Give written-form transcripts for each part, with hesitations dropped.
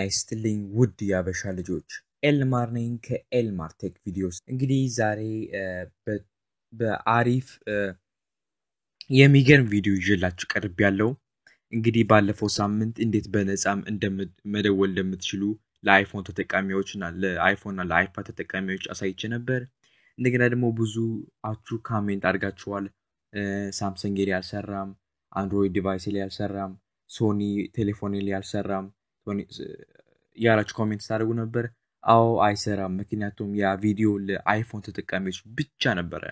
ይስጥልኝ ውድ ያበሻ ልጆች ኤልማር ነኝ ከኤልማር ቴክ ቪዲዮስ እንግዲህ ዛሬ በአሪፍ የሚገርም ቪዲዮ ይዤላችሁ ቀርቤያለሁ እንግዲህ ባለፈው ሳምንት እንዴት በነፃም መደወል እንደምትችሉ ለአይፎን ተጠቃሚዎችና ለአይፎንና ለአይፓድ ተጠቃሚዎች አሳይቼ ነበር እንደገና ደግሞ ብዙ ካሜንት አድርጋችኋል ሳምሰንግ ላይ አልሰራም አንድሮይድ ዲቫይስ ላይ አልሰራም ሶኒ ቴሌፎን ላይ አልሰራም ያላችሁ ኮሜንት ታደርጉ ነበር አዎ አይሰራም ምክንያቱም ያ ቪዲዮ ለአይፎን ተጠቃሚዎች ብቻ ነበር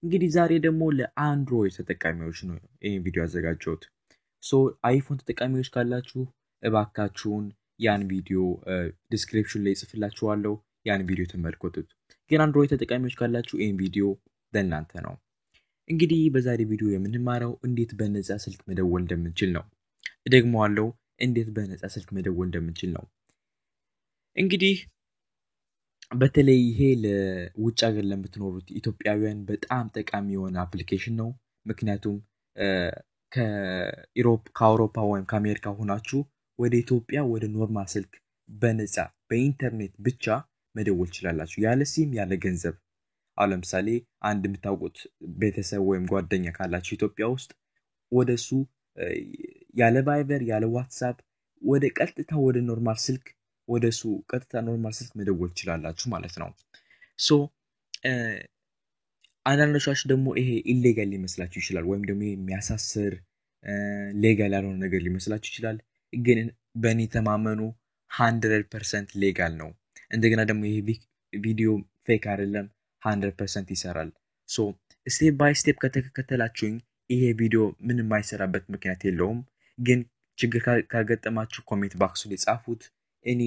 እንግዲህ ዛሬ ደግሞ ለአንድሮይድ ተጠቃሚዎች ነው ይሄን ቪዲዮ አዘጋጀሁት አይፎን ተጠቃሚዎች ካላችሁ እባካችሁን ያን ቪዲዮ ዲስክሪፕሽን ላይ ጽፍላችኋለሁ ያን ቪዲዮ ተመልከቱት ግን አንድሮይድ ተጠቃሚዎች ካላችሁ ይሄን ቪዲዮ ለእናንተ ነው እንግዲህ በዛሬ ቪዲዮ የምንማረው እንዴት በነፃ ስልክ መደወል እንደምንችል ነው ደግሞአለው እንዴት በነፃ ስልክ መደወል እንደምንችል ነው እንግዲህ በተለይ ይሄ ለውጭ ሀገር ለምትኖሩት ኢትዮጵያውያን በጣም ጠቃሚ የሆነ አፕሊኬሽን ነው ምክንያቱም ከአውሮፓ ወይም ከአሜሪካ ሆናችሁ ወደ ኢትዮጵያ ወደ ኖርማል ስልክ በነፃ በኢንተርኔት ብቻ መደወል ትችላላችሁ ያለ ሲም ያለ ገንዘብ አሁን ለምሳሌ አንድ የምታውቁት ቤተሰብ ወይም ጓደኛ ካላችሁ ኢትዮጵያ ውስጥ ወደሱ ያለ ቫይበር ያለ ዋትስአፕ ወደ ቀጥታ ወደ ኖርማል ስልክ ወደሱ ቀጥታ ኖርማል ስልክ መደወል ትችላላችሁ ማለት ነው አንዳንዶቻችሁ ደግሞ ይሄ ኢሌጋል ሊመስላችሁ ይችላል ወይም ደግሞ የሚያሳስር ሌጋል ያልሆነ ነገር ሊመስላችሁ ይችላል ግን በእኔ ተማመኑ 100% ሌጋል ነው እንደገና ደግሞ ይሄ ቪዲዮ ፌክ አይደለም 100% ይሰራል ስቴፕ ባይ ስቴፕ ከተከተላችሁኝ ይሄ ቪዲዮ ምንም ማይሰራበት ምክንያት የለውም ግን ችግር ካገጠማችሁ ኮሜንት ባክስ ላይ ጻፉት እኔ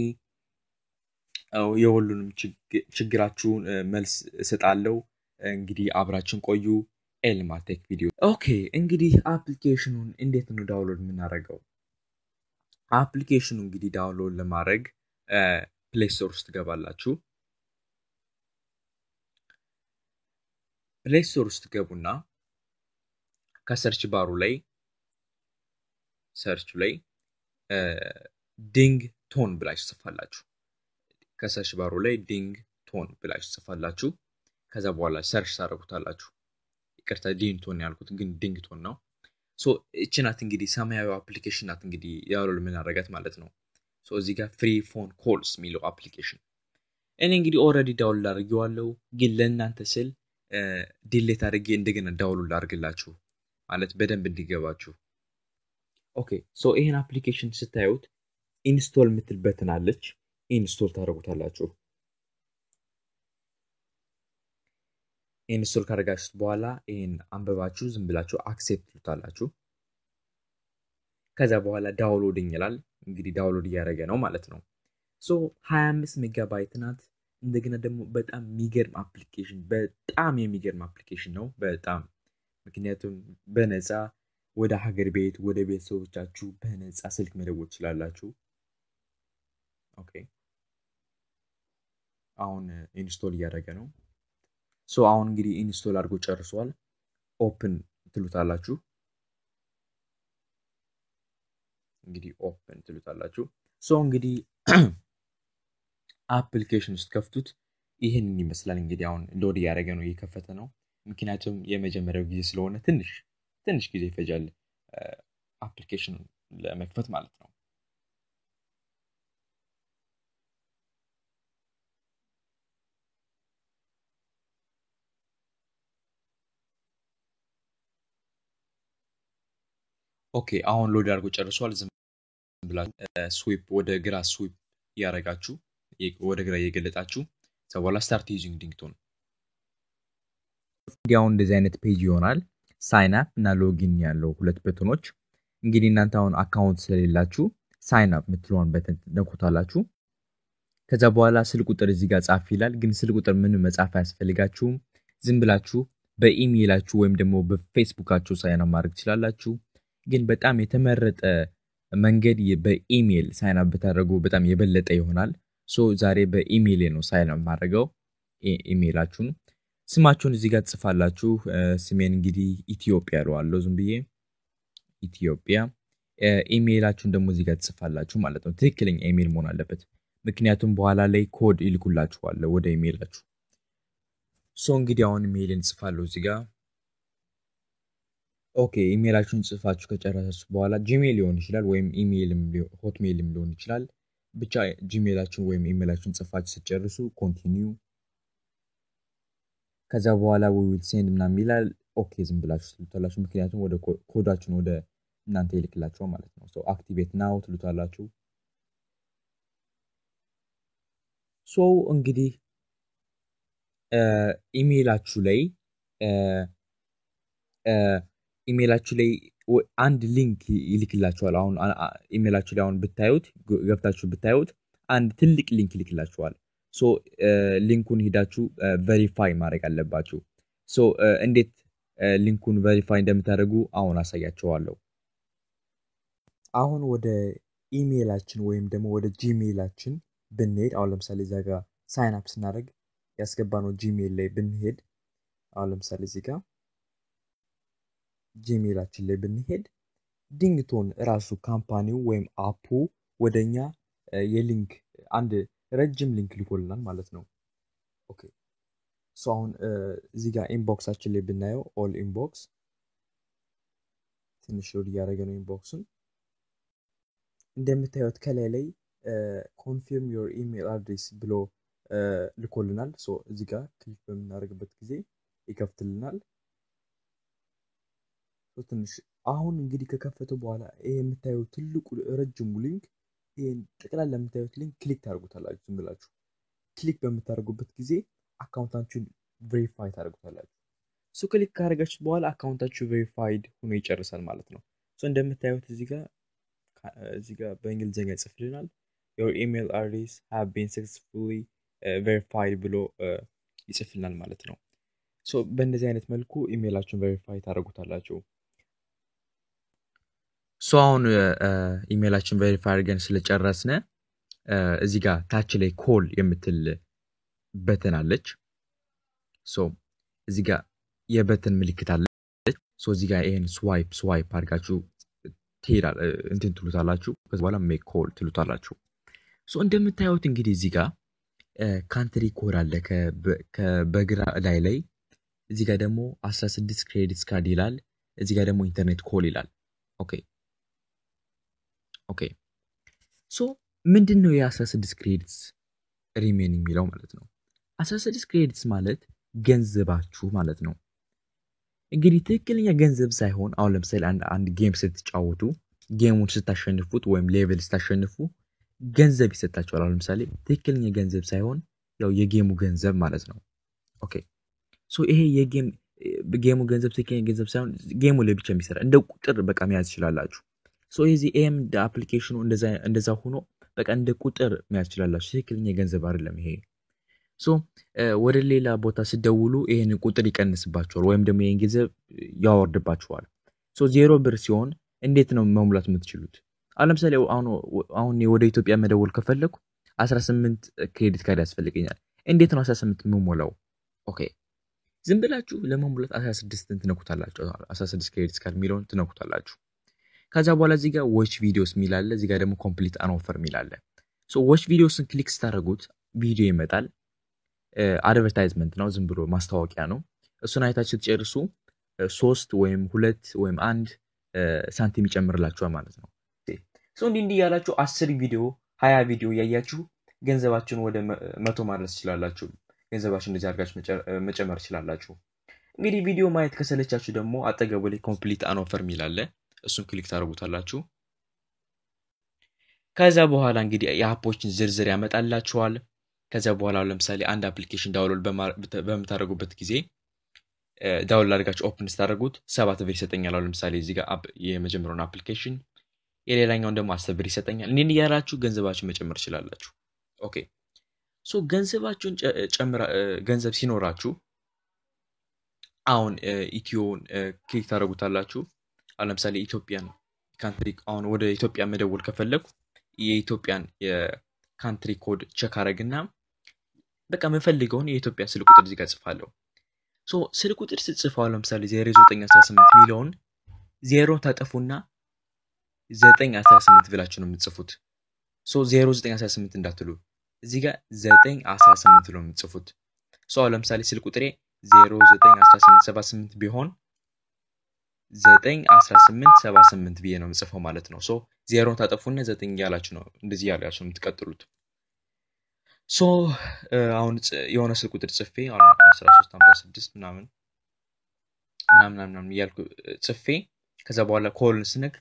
የሁሉንም ችግራችሁን መልስ እሰጣለሁ እንግዲህ አብራችን ቆዩ ኤልማር ቴክ ቪዲዮ ኦኬ እንግዲህ አፕሊኬሽኑን እንዴት ነው ዳውንሎድ የምናደርገው አፕሊኬሽኑ እንግዲህ ዳውንሎድ ለማድረግ ፕሌይ ስቶር ውስጥ ትገባላችሁ ፕሌይ ስቶር ውስጥ ገቡና ከሰርች ባሩ ላይ ሰርች ላይ ዲንግ ቶን ብላችሁ ጽፋላችሁ ከሰርች ባሩ ላይ ዲንግ ቶን ብላችሁ ጽፋላችሁ ከዛ በኋላ ሰርች ታደርጉታላችሁ ይቅርታ ዲንግ ቶን ያልኩት ግን ዲንግ ቶን ነው እቺ ናት እንግዲህ ሰማያዊ አፕሊኬሽን ናት እንግዲህ ዳውንሎድ የምናደርጋት ማለት ነው እዚህ ጋር ፍሪ ፎን ኮልስ የሚለው አፕሊኬሽን እኔ እንግዲህ ኦልሬዲ ዳውንሎድ አድርጌዋለሁ ግን ለእናንተ ስል ዲሌት አድርጌ እንደገና ዳውንሎድ አድርግላችሁ ማለት በደንብ እንዲገባችሁ ኦኬ ይሄን አፕሊኬሽን ስታዩት ኢንስቶል ምትል በተን አለች ኢንስቶል ታደርጉታላችሁ ኢንስቶል ካደረጋችሁት በኋላ ይሄን አንበባችሁ ዝም ብላችሁ አክሴፕት ትሉታላችሁ ከዛ በኋላ ዳውንሎዲንግ ይላል እንግዲህ ዳውንሎድ እያደረገ ነው ማለት ነው 25 ሜጋባይት ናት እንደገና ደግሞ በጣም የሚገርም አፕሊኬሽን በጣም የሚገርም አፕሊኬሽን ነው በጣም ምክንያቱም በነፃ ወደ ሀገር ቤት ወደ ቤተሰቦቻችሁ በነፃ ስልክ መደወል ትችላላችሁ ኦኬ አሁን ኢንስቶል እያደረገ ነው አሁን እንግዲህ ኢንስቶል አድርጎ ጨርሷል ኦፕን ትሉታላችሁ እንግዲህ ኦፕን ትሉታላችሁ እንግዲህ አፕሊኬሽን ውስጥ ከፍቱት ይሄንን ይመስላል እንግዲህ አሁን ሎድ እያደረገ ነው እየከፈተ ነው ምክንያቱም የመጀመሪያው ጊዜ ስለሆነ ትንሽ ጊዜ ይፈጃል አፕሊኬሽን ለመክፈት ማለት ነው ኦኬ አሁን ሎድ አድርጎ ጨርሷል ዝም ብላችሁ ስዊፕ ወደ ግራ ስዊፕ ያረጋችሁ ወደ ግራ እየገለጣችሁ በኋላ ስታርት ዩዚንግ ዲንግቶን ያው እንደዚህ አይነት ፔጅ ይሆናል ሳይን አፕ እና ሎጊን ያለው ሁለት በተኖች እንግዲህ እናንተ አሁን አካውንት ስለሌላችሁ ሳይን አፕ ምትለውን በተን ነኩታላችሁ ከዛ በኋላ ስልክ ቁጥር እዚህ ጋር ጻፍ ይላል ግን ስልክ ቁጥር ምን መጻፍ አያስፈልጋችሁም ዝም ብላችሁ በኢሜይላችሁ ወይም ደግሞ በፌስቡካችሁ ሳይን አፕ ማድረግ ትችላላችሁ ግን በጣም የተመረጠ መንገድ በኢሜይል ሳይን አፕ ብታደርጉ በጣም የበለጠ ይሆናል ዛሬ በኢሜይል ነው ሳይን አፕ ማድረገው ኢሜይላችሁን ስማችሁን እዚህ ጋር ጽፋላችሁ ስሜን እንግዲህ ኢትዮጵያ አለው ዝም ብዬ ኢትዮጵያ ኢሜይላችሁን ደግሞ እዚህ ጋር ትጽፋላችሁ ማለት ነው። ትክክለኛ ኢሜይል መሆን አለበት። ምክንያቱም በኋላ ላይ ኮድ ይልኩላችኋል ወደ ኢሜይላችሁ። እንግዲህ አሁን ኢሜይልን ጽፋለሁ እዚህ ጋር። ኦኬ ኢሜይላችሁን ጽፋችሁ ከጨረሳችሁ በኋላ ጂሜል ሊሆን ይችላል ወይም ኢሜይልም ሆትሜይልም ሊሆን ይችላል። ብቻ ጂሜይላችሁን ወይም ኢሜይላችሁን ጽፋችሁ ስትጨርሱ ኮንቲኒው። ከዛ በኋላ we will send ምናምን ይላል። ኦኬ ዝም ብላችሁ ትሉታላችሁ ምክንያቱም ወደ ኮዳችሁን ወደ እናንተ ይልክላችኋል ማለት ነው። አክቲቬት ናው ትሉታላችሁ። እንግዲህ ኢሜይላችሁ ላይ አንድ ሊንክ ይልክላችኋል። አሁን ኢሜይላችሁ ላይ አሁን ብታዩት ገብታችሁ ብታዩት አንድ ትልቅ ሊንክ ይልክላችኋል። ሊንኩን ሄዳችሁ ቬሪፋይ ማድረግ አለባችሁ። እንዴት ሊንኩን ቬሪፋይ እንደምታደርጉ አሁን አሳያችኋለሁ። አሁን ወደ ኢሜይላችን ወይም ደግሞ ወደ ጂሜይላችን ብንሄድ አሁን ለምሳሌ እዛ ጋር ሳይን አፕ ስናደርግ ያስገባነው ጂሜይል ላይ ብንሄድ አሁን ለምሳሌ እዚህ ጋር ጂሜይላችን ላይ ብንሄድ ዲንግቶን ራሱ ካምፓኒው ወይም አፑ ወደኛ የሊንክ አንድ ረጅም ሊንክ ልኮልናል ማለት ነው። ኦኬ አሁን እዚህ ጋር ኢንቦክሳችን ላይ ብናየው ኦል ኢንቦክስ ትንሽ ሎድ እያደረገ ነው ኢንቦክሱን። እንደምታዩት ከላይ ላይ ኮንፊርም ዮር ኢሜይል አድሬስ ብሎ ልኮልናል። እዚህ ጋር ክሊክ በምናደርግበት ጊዜ ይከፍትልናል። ትንሽ አሁን እንግዲህ ከከፈተው በኋላ ይሄ የምታዩት ትልቁ ረጅሙ ሊንክ ይሄን ጠቅላላ የምታዩት ሊንክ ክሊክ ታደርጉታላችሁ። ዝም ብላችሁ ክሊክ በምታደርጉበት ጊዜ አካውንታችሁን ቬሪፋይ ታደርጉታላችሁ። ክሊክ ካደረጋችሁ በኋላ አካውንታችሁ ቬሪፋይድ ሆኖ ይጨርሳል ማለት ነው። እንደምታዩት እዚህ ጋር በእንግሊዝኛ ይጽፍልናል your email address have been successfully verified ብሎ ይጽፍልናል ማለት ነው። በእንደዚህ አይነት መልኩ ኢሜይላችሁን ቬሪፋይ ታደርጉታላችሁ። አሁን ኢሜይላችን ቬሪፋይ አድርገን ስለጨረስን እዚህ ጋር ታች ላይ ኮል የምትል በተን አለች። እዚህ ጋር የበተን ምልክት አለች። እዚህ ጋር ይሄን ስዋይፕ አድርጋችሁ ትሉታላችሁ። ከዛ በኋላ ሜክ ኮል ትሉታላችሁ። እንደምታዩት እንግዲህ እዚህ ጋር ካንትሪ ኮድ አለ በግራ ላይ እዚህ ጋር ደግሞ 16 ክሬዲት ካርድ ይላል። እዚህ ጋር ደግሞ ኢንተርኔት ኮል ይላል። ኦኬ ምንድነው የ16 ክሬዲትስ ሪሜን የሚለው ማለት ነው? 16 ክሬዲትስ ማለት ገንዘባችሁ ማለት ነው። እንግዲህ ትክክለኛ ገንዘብ ሳይሆን አሁን ለምሳሌ አንድ ጌም ስትጫወቱ ጌሙን ስታሸንፉት ወይም ሌቭል ስታሸንፉ ገንዘብ ይሰጣችኋል። አሁን ለምሳሌ ትክክለኛ ገንዘብ ሳይሆን ያው የጌሙ ገንዘብ ማለት ነው። ኦኬ ይሄ ጌሙ ገንዘብ ትክክለኛ ገንዘብ ሳይሆን ጌሙ ላይ ብቻ የሚሰራ እንደ ቁጥር በቃ መያዝ ይችላላችሁ። የዚህ ኤም አፕሊኬሽኑ እንደዛ ሆኖ በቃ እንደ ቁጥር መያዝ ይችላላችሁ። ትክክለኛ ገንዘብ አይደለም ይሄ። ወደ ሌላ ቦታ ሲደውሉ ይሄንን ቁጥር ይቀንስባችኋል ወይም ደግሞ ይሄን ገንዘብ ያወርድባችኋል። 0 ብር ሲሆን እንዴት ነው መሙላት የምትችሉት? አሁን ለምሳሌ አሁን ወደ ኢትዮጵያ መደወል ከፈለኩ 18 ክሬዲት ካርድ ያስፈልገኛል። እንዴት ነው 18 የምሞላው? ኦኬ ዝም ብላችሁ ለመሙላት 16 ትነኩታላችሁ። 16 ክሬዲት ካርድ የሚለውን ትነኩታላችሁ። ከዛ በኋላ እዚህ ጋር ዎች ቪዲዮስ የሚል አለ። እዚህ ጋር ደግሞ ኮምፕሊት አን ኦፈር የሚል አለ። ዎች ቪዲዮስን ክሊክ ስታደርጉት ቪዲዮ ይመጣል። አድቨርታይዝመንት ነው፣ ዝም ብሎ ማስታወቂያ ነው። እሱን አይታችሁ ትጨርሱ 3 ወይም 2 ወይም 1 ሳንቲም ይጨምርላችኋል ማለት ነው። እንዲህ ያላችሁ 10 ቪዲዮ 20 ቪዲዮ ያያችሁ ገንዘባችሁን ወደ 100 ማድረስ ትችላላችሁ። ገንዘባችሁን እንደዚህ አድርጋችሁ መጨመር ትችላላችሁ። እንግዲህ ቪዲዮ ማየት ከሰለቻችሁ ደግሞ አጠገቡ ላይ ኮምፕሊት አን ኦፈር የሚል አለ። እሱን ክሊክ ታደርጉታላችሁ። ከዛ በኋላ እንግዲህ የአፖችን ዝርዝር ያመጣላችኋል። ከዛ በኋላ ለምሳሌ አንድ አፕሊኬሽን ዳውንሎድ በምታደርጉበት ጊዜ ዳውንሎድ አድርጋችሁ ኦፕን ስታደርጉት 7 ብር ይሰጠኛል። ለምሳሌ እዚህ ጋር የመጀመሪያውን አፕሊኬሽን የሌላኛውን ደግሞ 10 ብር ይሰጠኛል። እንዴት እያላችሁ ገንዘባችሁን መጨመር ትችላላችሁ። ኦኬ ገንዘባችሁን ገንዘብ ሲኖራችሁ አሁን ኢትዮን ክሊክ ታደርጉታላችሁ። አሁን ለምሳሌ ኢትዮጵያን ካንትሪ አሁን ወደ ኢትዮጵያ መደወል ከፈለኩ የኢትዮጵያን የካንትሪ ኮድ ቼክ አረግና በቃ መፈልገውን የኢትዮጵያ ስልክ ቁጥር እዚህ ጋር ጽፋለሁ። ስልክ ቁጥር ስጽፋው ለምሳሌ 0918 ሚሊዮን 0 ታጠፉና 918 ብላችሁ ነው የምትጽፉት። 0918 እንዳትሉ እዚህ ጋር 918 ነው የምትጽፉት። ለምሳሌ ስልክ ቁጥሬ 091878 ቢሆን 91878 ብዬ ነው የምጽፈው ማለት ነው። ዜሮን ታጠፉና 9 ያላችሁ ነው እንደዚህ ያላችሁ ነው የምትቀጥሉት። አሁን የሆነ ስልክ ቁጥር ጽፌ አሁን 1356 ምናምን እያልኩ ጽፌ ከዛ በኋላ ኮልን ስነክ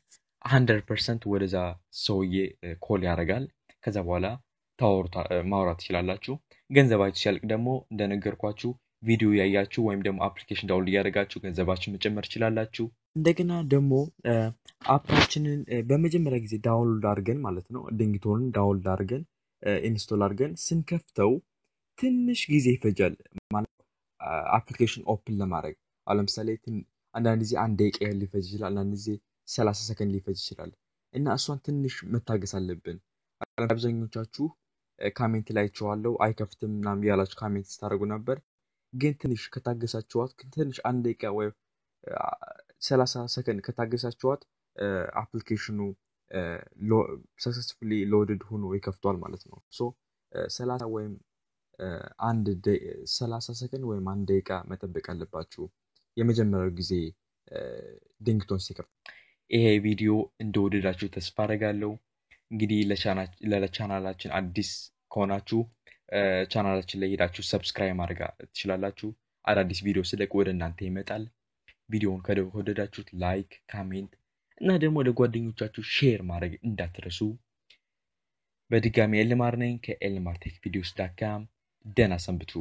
100% ወደዛ ሰውዬ ኮል ያደርጋል። ከዛ በኋላ ማውራት ትችላላችሁ። ገንዘባችሁ ሲያልቅ ደግሞ እንደነገርኳችሁ ቪዲዮ ያያችሁ ወይም ደግሞ አፕሊኬሽን ዳውንሎድ እያደረጋችሁ ገንዘባችሁን መጨመር ትችላላችሁ። እንደገና ደግሞ አፓችንን በመጀመሪያ ጊዜ ዳውንሎድ አድርገን ማለት ነው ዲንግቶንን ዳውንሎድ አድርገን ኢንስቶል አድርገን ስንከፍተው ትንሽ ጊዜ ይፈጃል ማለት አፕሊኬሽን ኦፕን ለማድረግ። አሁን ለምሳሌ አንዳንድ ጊዜ 1 ደቂቃ ያህል ሊፈጅ ይችላል፣ አንዳንድ ጊዜ 30 ሰከንድ ሊፈጅ ይችላል እና እሷን ትንሽ መታገስ አለብን። አብዛኞቻችሁ ካሜንት ላይ ቸዋለሁ አይከፍትም ምናምን ያላችሁ ካሜንት ስታደርጉ ነበር። ግን ትንሽ ከታገሳችኋት ትንሽ 1 ደቂቃ ወይ 30 ሰከንድ ከታገሳችኋት አፕሊኬሽኑ ሰክሰስፉሊ ሎድድ ሆኖ ይከፍቷል ማለት ነው። 30 ወይም 30 ሰከንድ ወይም 1 ደቂቃ መጠበቅ አለባችሁ የመጀመሪያው ጊዜ ዲንግቶን ሲከፍት። ይሄ ቪዲዮ እንደወደዳችሁ ተስፋ አደርጋለሁ። እንግዲህ ለቻናላችን አዲስ ከሆናችሁ ቻናላችን ላይ ሄዳችሁ ሰብስክራይብ ማድረግ ትችላላችሁ። አዳዲስ ቪዲዮ ስለቅ ወደ እናንተ ይመጣል። ቪዲዮውን ከወደዳችሁት ላይክ፣ ካሜንት እና ደግሞ ለጓደኞቻችሁ ሼር ማድረግ እንዳትረሱ። በድጋሚ ኤልማር ነኝ ከኤልማር ቴክ ቪዲዮስ.com። ደህና ሰንብቱ።